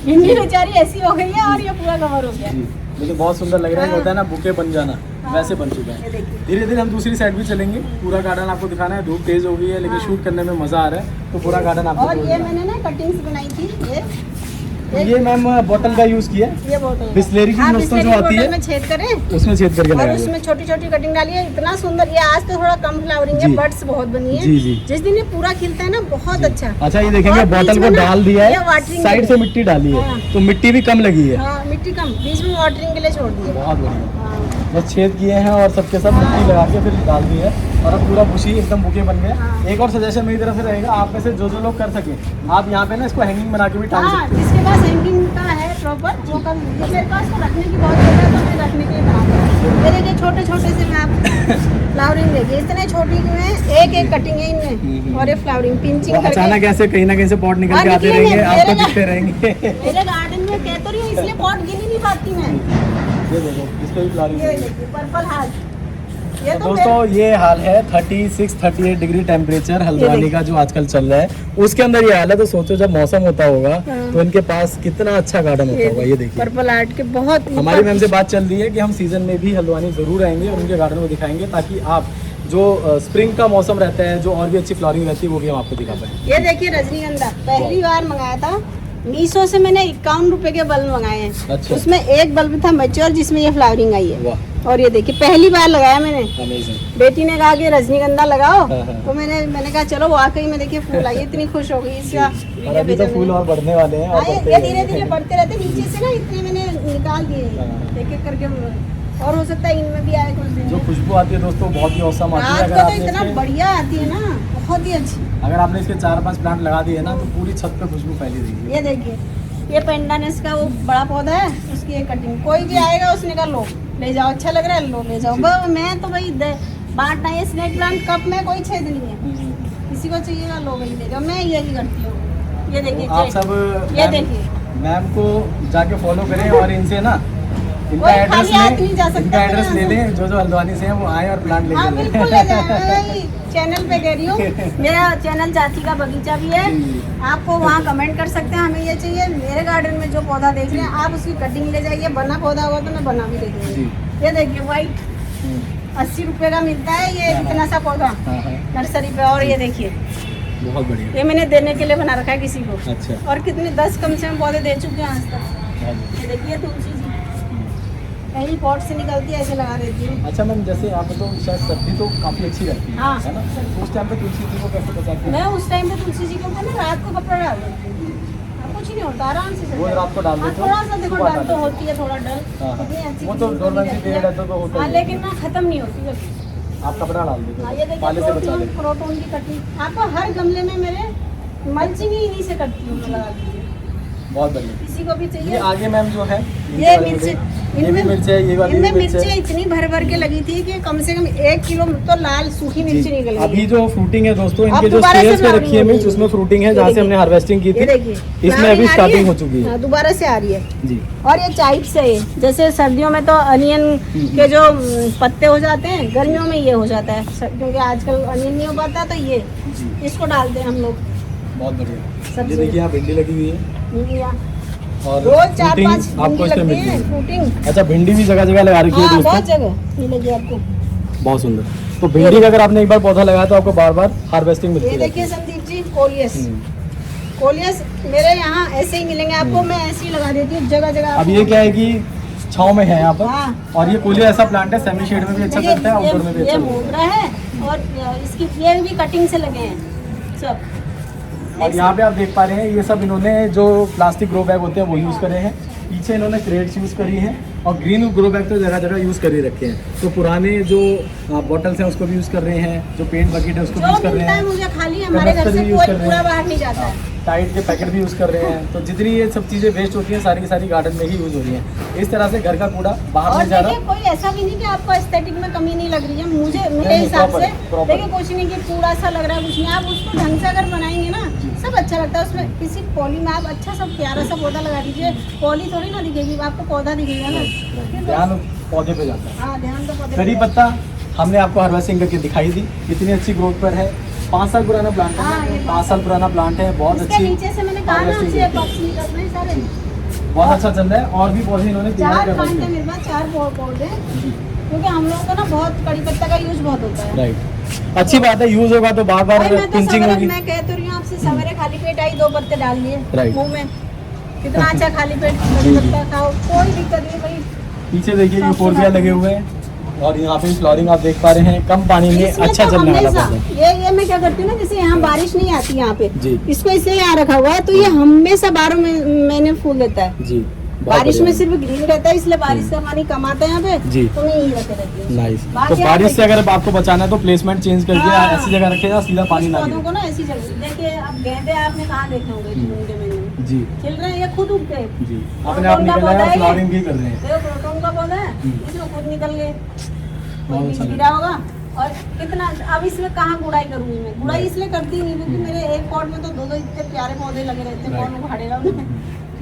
भिंडी बेचारी ऐसी हो गई है और ये पूरा कवर हो गया। जी, मुझे बहुत सुंदर लग रहा है। हाँ। होता है ना बुके बन जाना, हाँ। वैसे बन चुका ये है। देखिए। धीरे धीरे हम दूसरी साइड भी चलेंगे। पूरा गार्डन आपको दिखाना है। धूप तेज हो गई है लेकिन हाँ। शूट करने में मजा आ रहा है, तो पूरा गार्डन आपको और दिखाना ये है। मैंने ना कटिंग्स बनाई थी। ये मैम बोतल का यूज किया है, ये बोतल बिस्लेरी की हाँ, नोस्टल बिस्लेरी जो आती बोतल है में छेद करें उसमें छेद करके और लगाया उसमें है। छोटी छोटी कटिंग डाली है। इतना सुंदर। ये आज तो थोड़ा कम फ्लावरिंग है, जी। बर्ड्स बहुत बनी है। जी, जी। जिस दिन ये पूरा खिलता है ना, बहुत अच्छा। अच्छा, ये देखेंगे और बोतल बीच को में ना डाल दिया ये है, watering साइड के से लिए। मिट्टी डाली है, हाँ। तो मिट्टी भी कम लगी है। हाँ मिट्टी कम, बीच में वाटरिंग के लिए छोड़ दिए। बहुत बढ़िया। हाँ। बस छेद किए हैं और सबके सब मिट्टी लगा के फिर डाल दी है, और अब पूरा बुशी एकदम बुके बन गया। हाँ। एक और सजेशन मेरी तरफ से रहेगा, आप में से जो लोग कर सके, आप यहाँ पे ना इसको हैंगिंग बना के भी टांग हाँ, सकते हैं। जिसके पास हैंगिंग का है प्रॉपर वो कर लीजिए। मेरे पास तो रखने की बहुत जगह है, तो मैं रखने के लिए बना दूँ। ये देखिए छोटे छोटे से मैं आप फ्लावरिंग देखिए, इतने छोटी में एक एक कटिंग है इनमें, और ये फ्लावरिंग पिंचिंग तो अचानक करके। ऐसे कहीं ना कहीं से पॉट निकल हाँ, के आते निकलेंगे, रहेंगे, आपको मेरे दिखते रहेंगे। मेरे गार्डन में कह तो रही हूँ, इसलिए पॉट गिन ही नहीं पाती मैं। ये देखो, इस पे भी फ्लावरिंग ये है। देखिए पर्पल हार्ट। ये तो तो दोस्तों ये हाल है 36-38 डिग्री टेम्परेचर हल्द्वानी देखिए। का जो आजकल चल रहा है, उसके अंदर ये हाल है। तो सोचो जब मौसम होता होगा हाँ। तो इनके पास कितना अच्छा गार्डन होता होगा। ये देखिए, पर्पल हार्ट के बहुत हमारी मैम से बात चल रही है कि हम सीजन में भी हल्द्वानी जरूर आएंगे और उनके गार्डन को दिखाएंगे, ताकि आप जो स्प्रिंग का मौसम रहता है, जो और भी अच्छी फ्लावरिंग रहती है, वो भी हम आपको दिखा पाएंगे। ये देखिए रजनीगंधा पहली बार मंगाया था मीशो से। मैंने 51 रुपए के बल्ब मंगाए हैं। अच्छा। उसमें एक बल्ब था मैच्योर जिसमें ये फ्लावरिंग आई है। वाह, और ये देखिए पहली बार लगाया मैंने। अमेजिंग। बेटी ने कहा कि रजनीगंधा लगाओ, हाँ, हाँ। तो मैंने कहा चलो, वाकई में देखिए फूल आई। इतनी खुश हो गई इसका और वीडियो अभी तो भेजा फूल मैंने। और बढ़ने वाले हैं, और हाँ, बढ़ते ये ही धीरे रहेंगे। धीरे बढ़ते रहते। नीचे से ना इतने मैंने निकाल दिए हाँ। एक एक करके, और हो सकता है इनमें भी आए कुछ दिन जो में। खुशबू आती है दोस्तों, बहुत ही औसम आती है। रात अगर को तो आपने इतना इसके बढ़िया आती है ना, बहुत ही अच्छी। अगर आपने इसके 4-5 प्लांट लगा दिए ना, तो पूरी छत पे खुशबू फैली रहेगी। ये देखिए, ये पेंडानेस का वो बड़ा पौधा है, उसकी एक कटिंग। कोई भी आएगा उसने कहा लो ले जाओ, अच्छा लग रहा है लो ले जाओ। मैं तो भाई बांटना है। स्नेक प्लांट कप में कोई छेद नहीं है, किसी को चाहिएगा लो भाई ले जाओ। मैं यही करती हूँ। ये देखिए आप सब ये देखिए, मैम को जाके फॉलो करें और इनसे ना इनका कोई एड्रेस खाली हाथ नहीं जा सकता इनका एड्रेस ले मेरे लें। जो हल्द्वानी से हैं वो आए और प्लांट ले हाँ लें। बिल्कुल ले जाए। मैं वही चैनल पे कह रही हूँ, मेरा चैनल चाची का बगीचा भी है। जी। आपको वहाँ कमेंट कर सकते हैं, हमें ये चाहिए। मेरे गार्डन में जो पौधा देख रहे हैं आप उसकी कटिंग ले जाइए। बना पौधा होगा तो मैं बना भी दे दूँगी। जी। ये देखिए व्हाइट 80 रुपए का मिलता है ये इतना सा पौधा हाँ, हाँ, नर्सरी पे। और ये देखिए, बहुत बढ़िया। ये मैंने देने के लिए बना रखा है किसी को। अच्छा, और कितने 10 कम से कम पौधे दे चुके हैं आज तक। बहुत बढ़िया। ये देखिए तुलसी जी पहली पॉट से निकलती है, ऐसे लगा देती हूँ। अच्छा मैम, जैसे यहाँ पे तो शायद सर्दी तो काफी अच्छी रहती है, हाँ। है ना? तो उस टाइम पे तुलसी जी को कैसे बचाते हैं? मैं उस टाइम पे तुलसी जी के ऊपर ना रात को कपड़ा डाल देती हूँ। हाँ, कुछ नहीं होता, आराम से चल वो जाएगा। रात को डाल हाँ, देते हो? थोड़ा सा देखो सुबह डर डाल तो देते होती है, थोड़ा डर। हाँ, हाँ। इतनी अच्छी वो तो खुशबू dormancy रहती period है तो होता ही हाँ, है। लेकिन ना खत्म नहीं होती कभी। आप कपड़ा डाल देते हाँ, ये हो, पाले से बचा देखिए लेते प्रोटोन की कटिंग। आपको हर गमले में मेरे मल्चिंग ही इन्हीं से करती हूँ, मैं लगा दीजिए। हो। बहुत बढ़िया। किसी को भी ये चाहिए। आगे मैम जो है ये मिर्च, ये भी मिर्च है, ये वाली भी इनमें मिर्च मिर्चें है। इतनी भर भर के लगी थी कि कम से कम 1 किलो तो लाल सूखी मिर्ची जी। निकल गई। अभी जो फ्रूटिंग है दोस्तों, अब इनके जो दोबारा से स्टेज पे flowering रखी है हो मिर्च, रही है। उसमें फ्रूटिंग है ये जहाँ से देखिए। हमने हार्वेस्टिंग की ये थी। देखिए इसमें अभी flowering आ रही स्टार्टिंग है। हो चुकी है। हाँ, दोबारा से आ रही है। जी। और ये चाइप्स है, जैसे सर्दियों में तो अनियन के जो पत्ते हो जाते हैं, गर्मियों में ये हो जाता है क्योंकि आजकल अनियन नहीं हो पाता, तो ये जी। इसको डालते हैं हम लोग। बहुत बढ़िया। सब्जी। ये देखिए यहाँ भिंडी लगी हुई है और रोज 4-5 फ्रूटिंग आपको इसमें लगती मिलती है है। फ्रूटिंग। अच्छा, भिंडी भी जगह जगह लगा रखी है हाँ, बहुत दोस्तों, जगह मिलेगी आपको। बहुत सुंदर। तो भिंडी का अगर आपने एक बार पौधा लगाया तो आपको बार बार हार्वेस्टिंग मिलती ये है। देखिए संदीप जी कोलियस। कोलियस मेरे यहाँ ऐसे ही मिलेंगे आपको, मैं ऐसे ही लगा देती हूँ जगह जगह। अब ये क्या है कि छाँव में है यहाँ पर, हाँ। और ये कोलिया ऐसा प्लांट है सेमी शेड में भी अच्छा चलता है, आउटडोर में भी ये अच्छा चलता मोगरा है और इसकी ये भी कटिंग से लगे हैं सब। है। और यहाँ पे आप देख पा रहे हैं ये सब इन्होंने जो प्लास्टिक ग्रो बैग होते हैं वो यूज़ करे हैं। पीछे इन्होंने क्रेट्स यूज़ करी हैं और ग्रीन ग्रो बैग तो जगह जगह यूज़ कर ही रखे हैं। तो पुराने जो बॉटल्स हैं उसको भी यूज़ कर रहे हैं, जो पेंट बकेट है उसको भी जो यूज़ कर रहे मिलता है हैं, मुझे खाली हमारे घर कनस्तर से भी यूज़ कोई कर रहे पूरा हैं, बाहर नहीं जाता है। टाइड के पैकेट भी यूज़ कर रहे हैं। तो जितनी ये सब चीज़ें वेस्ट होती हैं सारी की सारी गार्डन में ही यूज़ हो रही हैं। इस तरह से घर का कूड़ा बाहर और नहीं जा देखिए रहा। कोई ऐसा भी नहीं कि आपको एस्थेटिक में कमी नहीं लग रही है, मुझे मेरे नहीं, हिसाब proper, से proper। देखिए कुछ नहीं कि पूरा सा लग रहा है, कुछ नहीं। आप उसको ढंग से अगर बनाएंगे ना सब अच्छा लगता है। उसमें किसी पॉली में आप अच्छा सा प्यारा सा पौधा लगा दीजिए, पॉली थोड़ी ना दिखेगी, आपको पौधा दिखेगा ना। ध्यान पौधे पे जाता है। हाँ ध्यान तो पौधे करी पे। पत्ता हमने आपको हार्वेस्टिंग करके दिखाई दी, कितनी अच्छी ग्रोथ पर है। 5 साल पुराना प्लांट हाँ, है, ये 5 साल पुराना प्लांट है, बहुत इसके अच्छी नीचे से मैंने कहा ना harvesting आपसे की। बॉक्स निकल रहे हैं सारे। बहुत अच्छा चल रहा है। और भी पौधे इन्होंने तैयार 4 कर प्लांट रखे है हैं। मेरे पास, 4 पौधे, क्योंकि हम लोगों को ना बहुत कड़ी पत्ता का यूज बहुत होता है। राइट, अच्छी बात है। यूज होगा तो बार बार भाई मैं तो पिंचिंग सवेरे, होगी। मैं कह तो रही हूँ आपसे, सवेरे खाली पेट आई 2 पत्ते डाल लिए Right। मुंह में, कितना अच्छा खाली पेट कड़ी पत्ता खाओ, कोई दिक्कत नहीं भाई। पीछे देखिए यूफोर्बिया लगे हुए हैं और यहाँ पे फ्लोरिंग आप देख पा रहे हैं। कम पानी में इसमें अच्छा तो चलने वाला हमेशा पौधा है। ये मैं क्या करती हूँ ना, जैसे यहाँ बारिश नहीं आती यहाँ पे, जी। इसको इसलिए यहाँ रखा हुआ है तो ये हमेशा 12 महीने फूल देता है। जी, बहुत बारिश में बढ़िया। सिर्फ ग्रीन रहता है, इसलिए बारिश का पानी कम आता है यहाँ पे, जी। तो मैं यही रखे रहती हूँ। नाइस। बाकी तो आप बारिश से अगर आपको बचाना है तो प्लेसमेंट चेंज करके हाँ। ऐसी जगह रखेगा सीधा पानी कुछ ना पौधों गिरे। को ना ऐसी जगह देखिए, अब गेंदे आपने कहाँ देखे होंगे जून के महीने में जी खिल रहे हैं, ये खुद उगते हैं। जी, अपने आप निकल रहे हैं, फ्लावरिंग भी कर रहे हैं। देखो प्रोटोन का पौधा है, इसमें खुद निकल गए, बहुत कोई अच्छा बीज गिरा होगा। और कितना, अब इसमें कहाँ गुड़ाई करूंगी मैं, गुड़ाई इसलिए करती नहीं क्योंकि मेरे एक पॉट में तो 2-2 इतने प्यारे पौधे लगे रहते हैं, कौन उखाड़ेगा उन्हें।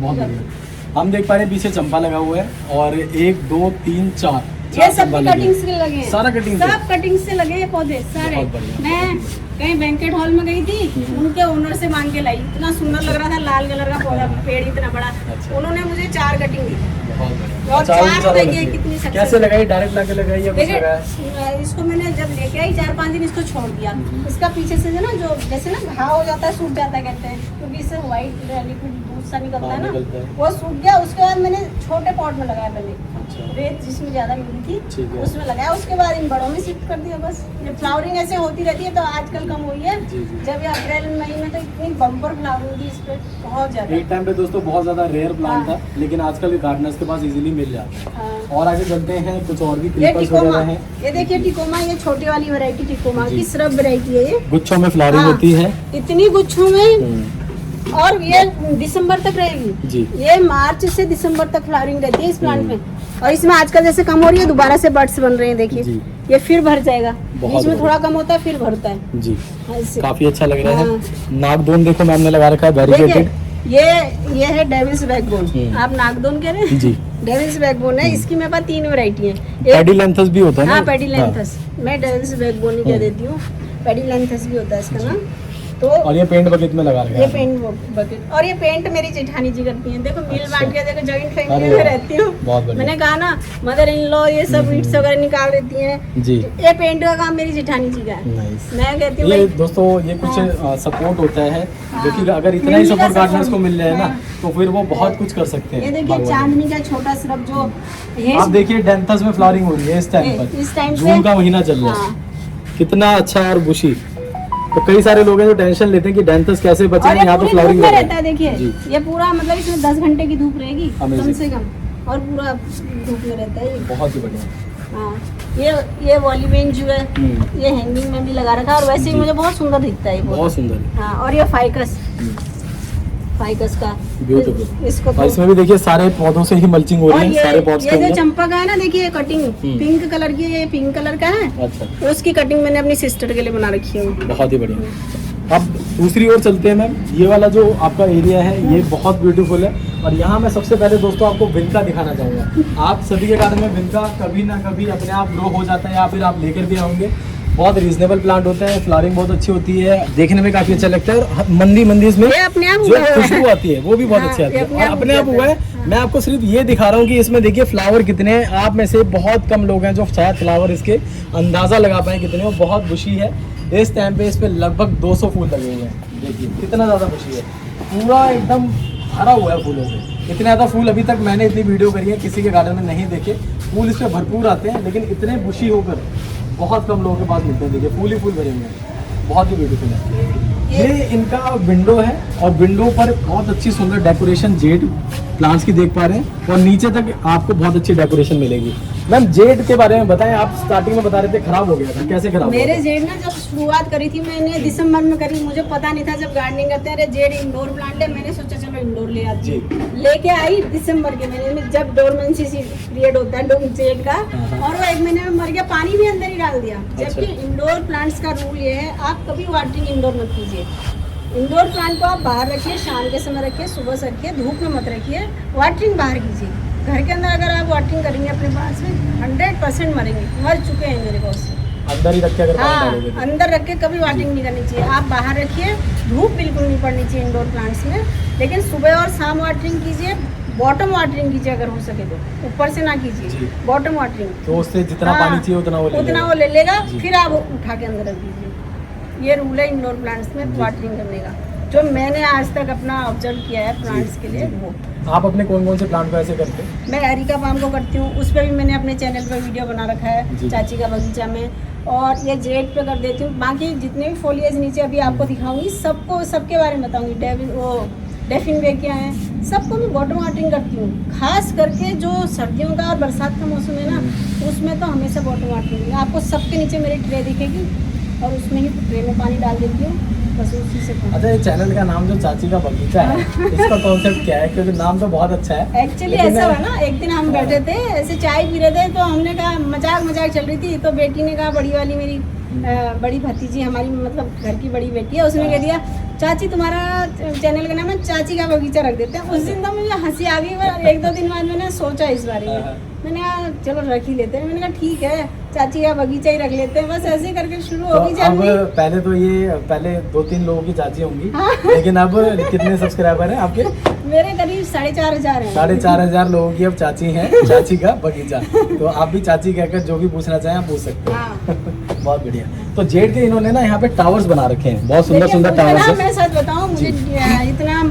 बहुत बढ़िया। हम देख पा रहे हैं पीछे चंपा लगा हुआ है और 1 2 3 4 ये सब कटिंग्स के लगे हैं, सारा कटिंग सब कटिंग्स से लगे हैं पौधे सारे। बहुत बढ़िया। मैं कहीं बैंकेट हॉल में गई थी, उनके ओनर से मांग के लाई, इतना सुंदर लग रहा था, लाल कलर का पौधा, पेड़ इतना बड़ा। अच्छा। उन्होंने मुझे 4 कटिंग दी बहुत बढ़िया। और अच्छा, 4 सारा रुपए लगे। की कितनी सक्सेस। कैसे लगाई? डायरेक्ट लाके लगाई या कुछ लगाया? देखिए इसको मैंने जब लेके आई 4-5 दिन इसको छोड़ दिया, इसका पीछे से जो ना, जो जैसे ना घाव हो जाता है, सूख जाता है कहते हैं, क्योंकि इससे व्हाइट लिक्विड दूध सा निकलता हाँ, है ना, निकलता है। वो सूख गया। उसके बाद मैंने छोटे पॉट में लगाया पहले, अच्छा। रेत जिसमें ज्यादा मिली ठीक थी है। उसमें लगाया, उसके बाद इन बड़ों में शिफ्ट कर दिया। बस ये फ्लावरिंग ऐसे होती रहती है, तो आजकल कम हुई है। जी, जी। जब ये अप्रैल मई में तो इतनी बम्पर फ्लावरिंग थी इस पे, बहुत ज्यादा। एक टाइम पे दोस्तों बहुत ज्यादा रेयर प्लांट हाँ। था, लेकिन आजकल गार्डनर्स के पास इजीली मिल जाता है। हाँ। और आगे चलते हैं, कुछ और भी ये क्रीपर्स टिकोमा, वगैरह हैं। ये देखिए टिकोमा, ये छोटी वाली वैरायटी टिकोमा जी। की श्रब वैरायटी है ये। गुच्छों में फ्लावरिंग हाँ। होती है। इतनी गुच्छों में, और ये दिसंबर तक रहेगी। जी। ये मार्च से दिसंबर तक फ्लावरिंग रहती है इस प्लांट में। और इसमें आजकल जैसे कम हो रही है, दोबारा से बड्स बन रहे हैं, देखिए जी। ये फिर भर जाएगा, बहुत बीच में बढ़िया। थोड़ा कम होता है फिर भरता है जी, ऐसे। काफी अच्छा लग रहा है। हाँ। नागदोन देखो मैम ने लगा रखा है, देखिए वेरीगेटेड। ये है डेविल्स बैकबोन, आप नागदोन कह रहे हैं? जी। डेविल्स बैकबोन है, इसकी मेरे पास 3 वैरायटी है। पेडिलेंथस भी होता है ना? हाँ पेडिलेंथस, मैं डेविल्स बैकबोन ही कह देती हूँ, पेडिलेंथस भी होता है इसका नाम। तो और ये पेंट बकेट में लगा रखा ये है। पेंट बकेट, और ये पेंट मेरी जेठानी जी करती हैं। देखो मिल अच्छा। बांट के, देखो जॉइंट अरे फैमिली में वाह, रहती हूँ। बहुत बढ़िया। मैंने कहा ना, मदर इन लॉ ये सब ईट्स वगैरह निकाल देती हैं। जी। ये पेंट का काम मेरी जेठानी जी का है। नाइस। मैं कहती हूँ ये भाई, दोस्तों ये कुछ सपोर्ट होता है, जो कि अगर इतना ही मिलनी का सपोर्ट गार्डनर्स को support। मिल जाए ना, हाँ। तो फिर वो बहुत कुछ कर सकते हैं। ये देखिए बागवानी में। चांदनी का छोटा सिरप जो आप देखिए डेंथस में फ्लावरिंग हो रही है इस टाइम पर, इस टाइम जून का महीना चल रहा है। हाँ। कितना अच्छा और बुशी। तो कई सारे लोग हैं जो टेंशन लेते हैं कि डेंथस कैसे और बचाएं, ये यहाँ तो पूरी फ्लावरिंग धूप में हो रही रहता है, देखिए जी। ये पूरा, मतलब इसमें 10 घंटे की धूप रहेगी कम Amazing। से कम, और पूरा धूप में रहता है ये। बहुत ही बढ़िया। हाँ ये वॉलीबेन जो है, ये हैंगिंग में भी लगा रखा है, और वैसे ही जी। मुझे बहुत सुंदर दिखता है ये पौधा। बहुत सुंदर। हाँ, और ये फाइकस, फाइकस का ब्यूटीफुल। इसको और इसमें भी देखिए सारे पौधों से ही मल्चिंग हो और रही है, सारे पॉट्स के ये जो अंदर। चंपा का है ना, देखिए कटिंग पिंक कलर की है, ये पिंक कलर का है, अच्छा, तो उसकी कटिंग मैंने अपनी सिस्टर के लिए बना रखी है। बहुत ही बढ़िया। अब दूसरी ओर चलते हैं मैम। ये वाला जो आपका एरिया है ये बहुत ब्यूटीफुल है, और यहाँ मैं सबसे पहले दोस्तों आपको विनका दिखाना चाहूँगा। आप सभी के गार्डन में विनका कभी ना कभी अपने आप ग्रो हो जाता है, या फिर आप लेकर भी आओगे। बहुत रीजनेबल प्लांट होता है, फ्लावरिंग बहुत अच्छी होती है, देखने में काफी अच्छा लगता है, और मंदी इसमें ये अपने आप जो हुआ है। खुशबू आती है वो भी बहुत हाँ, अच्छी आती ये है, अपने और आप अपने आप हो हुआ है। जाता है। मैं आपको सिर्फ ये दिखा रहा हूँ कि इसमें देखिए फ्लावर कितने हैं। आप में से बहुत कम लोग हैं जो शायद फ्लावर इसके अंदाजा लगा पाए कितने, वो बहुत बुशी है। इस टाइम पे इस पे लगभग 200 फूल लगे हुए हैं, देखिए कितना ज़्यादा बुशी है, पूरा एकदम भरा हुआ है फूलों से। इतने ज़्यादा फूल अभी तक मैंने इतनी वीडियो करी है किसी के गार्डन में नहीं देखे। फूल इस पे भरपूर आते हैं, लेकिन इतने बुशी होकर बहुत कम लोगों के पास मिलते हैं। देखिए फूल ही फूल भरे हुए हैं, बहुत ही ब्यूटीफुल है। ये इनका विंडो है, और विंडो पर बहुत अच्छी सुंदर डेकोरेशन जेड प्लांट्स की देख पा रहे हैं और नीचे तक आपको बहुत अच्छी डेकोरेशन मिलेगी। मैम जेड के बारे में बताएं, आप स्टार्टिंग में बता रहे थे खराब हो गया था, कैसे खराब मेरे हुआ जेड ना जब शुरुआत करी थी मैंने दिसंबर में करी, मुझे पता नहीं था जब गार्डनिंग करते हैं अरे जेड इंडोर प्लांट है, मैंने सोचा चलो इंडोर ले आती हूँ। लेके आई दिसंबर के महीने में जब डोरमेंसी पीरियड होता है जेड का, और वो 1 महीने में मर गया, पानी भी अंदर ही डाल दिया। जबकि इंडोर प्लांट्स का रूल ये है आप कभी वाटरिंग इंडोर मत कीजिए। इंडोर प्लांट को आप बाहर रखिए, शाम के समय रखिए, सुबह से रखिए, धूप में मत रखिए, वाटरिंग बाहर कीजिए। घर के अंदर अगर आप वाटरिंग करेंगे अपने पास में 100% मरेंगे, मर चुके हैं मेरे पास से। अंदर ही रख के अगर पानी हाँ, डालोगे तो। अंदर रख के कभी वाटरिंग नहीं करनी चाहिए, आप बाहर रखिए, धूप बिल्कुल नहीं पड़नी चाहिए इंडोर प्लांट्स में। लेकिन सुबह और शाम वाटरिंग कीजिए, बॉटम वाटरिंग कीजिए अगर हो सके तो, ऊपर से ना कीजिए, बॉटम वाटरिंग। तो उससे जितना हाँ, पानी चाहिए उतना वो ले लेगा, फिर आप उठा के अंदर रख दीजिए। ये रूल है इंडोर प्लांट्स में वाटरिंग करने का, जो मैंने आज तक अपना ऑब्जर्व किया है प्लांट्स के लिए। वो आप अपने कौन कौन से प्लांट को ऐसे करते हैं? मैं एरिका पाम को करती हूँ, उस पर भी मैंने अपने चैनल पर वीडियो बना रखा है, चाची का बगीचा में। और ये जेड पे कर देती हूँ। बाकी जितने भी फोलियज नीचे अभी आपको दिखाऊंगी, सबको सबके बारे में बताऊंगी। डेफिन बेकिया हैं, सबको मैं बॉटम वाटरिंग करती हूँ। खास करके जो सर्दियों का और बरसात का मौसम है ना, उसमें तो हमेशा बॉटम वाटरिंग। आपको सबके नीचे मेरी ट्रे दिखेगी और उसमें ही ट्रे में पानी डाल देती हूँ, बस उसी से। अच्छा, ये चैनल का नाम जो चाची का बगीचा है इसका कॉन्सेप्ट क्या है? क्योंकि नाम तो बहुत अच्छा है। एक्चुअली ऐसा हुआ ना, एक दिन हम बैठे थे ऐसे चाय पी रहे थे, तो हमने कहा मजाक चल रही थी, तो बेटी ने कहा, बड़ी वाली मेरी बड़ी भतीजी हमारी, मतलब घर की बड़ी बेटी है, उसने कह दिया चाची तुम्हारा चैनल का नाम है चाची का बगीचा रख देते हैं। उस दिन तो मुझे हंसी आ गई, पर 1-2 दिन बाद मैंने सोचा इस बारे में, मैंने कहा चलो रख ही लेते हैं। मैंने कहा ठीक है, चाची का बगीचा ही रख लेते हैं, बस ऐसे करके शुरू तो होगी जर्नी। पहले तो ये 2-3 लोगों की चाची होंगी, लेकिन अब कितने सब्सक्राइबर हैं आपके? मेरे करीब 4,500 हैं। 4,500 लोगों की अब चाची हैं, चाची का बगीचा। तो आप भी चाची कहकर जो भी पूछना चाहें आप पूछ सकते हैं। बहुत बढ़िया। तो जेड के इन्होंने ना यहाँ पे टावर्स बना रखे हैं, बहुत सुंदर टावर्स है। मैं सच बताऊं, मुझे इतना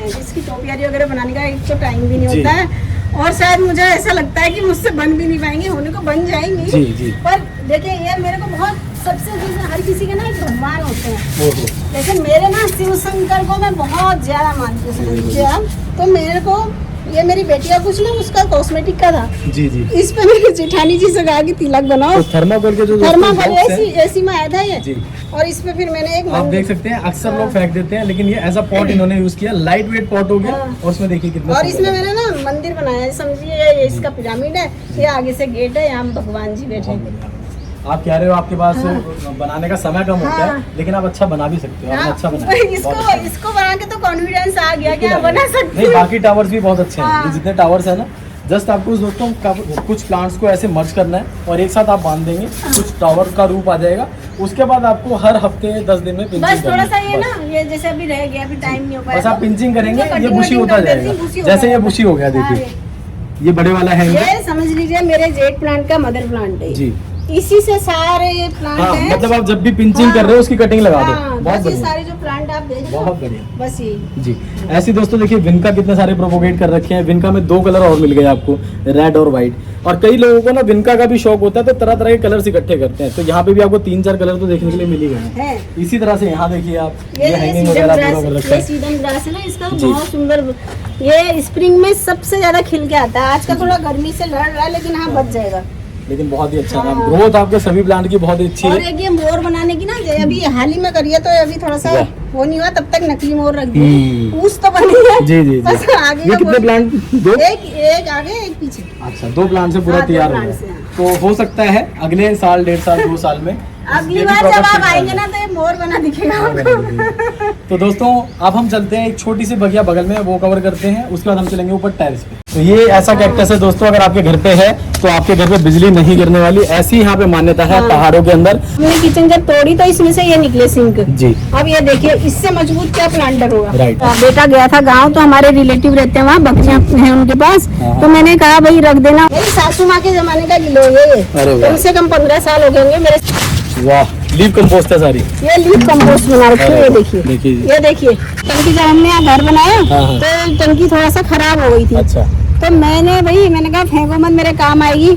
इसकी टोपियारी वगैरह बनाने का एक तो टाइम भी नहीं होता है, और शायद मुझे ऐसा लगता है कि मुझसे बन भी नहीं पाएंगे, होने को बन जाएंगी। जी। पर देखिए ये मेरे को बहुत, सबसे हर किसी के ना एक भगवान होते हैं, लेकिन मेरे ना शिव शंकर को मैं बहुत ज्यादा मानती हूँ। तो मेरे को ये मेरी बेटी का कुछ ना उसका कॉस्मेटिक का था, जी। इस पे मेरी जेठानी जी से कहा कि तिलक बनाओ। तो थर्माकोल के जो ऐसी में आया था ये जी। और इस पे फिर मैंने एक, आप देख सकते हैं अक्सर लोग फेंक देते हैं, लेकिन ये एज अ पॉट इन्होंने यूज किया, लाइट वेट पॉट हो गया। और उसमें देखिए कितना, और इसमें मैंने ना मंदिर बनाया है, समझिए ये इसका पिरामिड है, ये आगे से गेट है, यहाँ भगवान जी बैठे हैं। आप कह रहे हो आपके पास बनाने का समय कम होता है, लेकिन आप अच्छा बना भी सकते हो। आपने अच्छा बनाया। इसको बना के तो कॉन्फिडेंस आ गया कि आप बना सकते हैं। बाकी टावर्स भी बहुत अच्छे हैं, जितने टावर्स है ना, जस्ट आपको दोस्तों कुछ प्लांट्स को ऐसे मर्ज करना है और एक साथ आप बांध देंगे, कुछ टावर का रूप आ जाएगा। उसके बाद आपको हर हफ्ते 10 दिन में बस थोड़ा सा ये ना, ये जैसे अभी रह गया, अभी टाइम नहीं हो पाया, बस आप पिंचिंग करेंगे, ये बुशी होता जाएगा। जैसे ये बुशी हो गया, देखिए ये बड़े वाला है, ये समझ लीजिए मेरे जेड प्लांट का मदर प्लांट है जी। इसी से सारे प्लांट हैं। मतलब आप जब भी पिंचिंग कर रहे हो उसकी कटिंग लगा दो। बहुत बढ़िया, सारे जो प्लांट आप देख रहे हो, बहुत बढ़िया, बस यही जी। ऐसे दोस्तों देखिए विनका कितने सारे प्रोपोगेट कर रखे हैं। विनका में 2 कलर और मिल गए आपको, रेड और व्हाइट। और कई लोगों को ना विनका का भी शौक होता है, तो तरह तरह के कलर्स इकट्ठे करते हैं। तो यहाँ पे भी आपको 3-4 कलर तो देखने के लिए मिल ही गए हैं। इसी तरह से यहाँ देखिए आप, ये हैंगिंग वगैरह पूरा कर रखा है। सीडन ग्रास है ना, इसका बहुत सुंदर, ये स्प्रिंग में सबसे ज्यादा खिल के आता है। आज का थोड़ा गर्मी से लड़ रहा है, लेकिन हाँ बच जाएगा। लेकिन बहुत ही अच्छा काम, ग्रोथ आपके सभी प्लांट की बहुत ही अच्छी है। और एक ये मोर बनाने की ना, अभी हाल ही में करिए, तो अभी थोड़ा सा वो नहीं हुआ, तब तक नकली मोर रख दिए, पूछ तो बनी है। जी। बस आगे ये कितने प्लांट? 2? एक आगे एक पीछे। अच्छा, 2 प्लांट से पूरा तैयार हो गया। तो हो सकता है अगले साल, 1.5 साल, 2 साल में अगली बार जब आप आएंगे ना, तो ये मोर बना दिखेगा। तो दोस्तों अब हम चलते हैं एक छोटी सी बगिया बगल में, वो कवर करते हैं। उसके बाद हम चलेंगे ऊपर टेरेस पे। तो ये ऐसा कैक्टस है दोस्तों, अगर आपके घर पे है तो आपके घर पे बिजली नहीं गिरने वाली, ऐसी यहाँ पे मान्यता है पहाड़ों के अंदर। हमने किचन जब तोड़ी तो इसमें से ये निकले सिंक जी। अब ये देखिए, इससे मजबूत क्या प्लांटर होगा। राइट। बेटा गया था गाँव, तो हमारे रिलेटिव रहते हैं वहाँ, बकरियाँ हैं उनके पास, तो मैंने कहा भाई रख देना। मेरी सासू माँ के जमाने का गिलो ये, कम से कम 15 साल हो गए मेरे। वाह, लीव कंपोस्ट है सारी। ये लीव कंपोस्ट बना रखी है, ये देखिए। टंकी जब हमने यहाँ घर बनाया तो टंकी थोड़ा सा खराब हो गई थी। अच्छा। तो मैंने कहा फेंको मत, मेरे काम आएगी।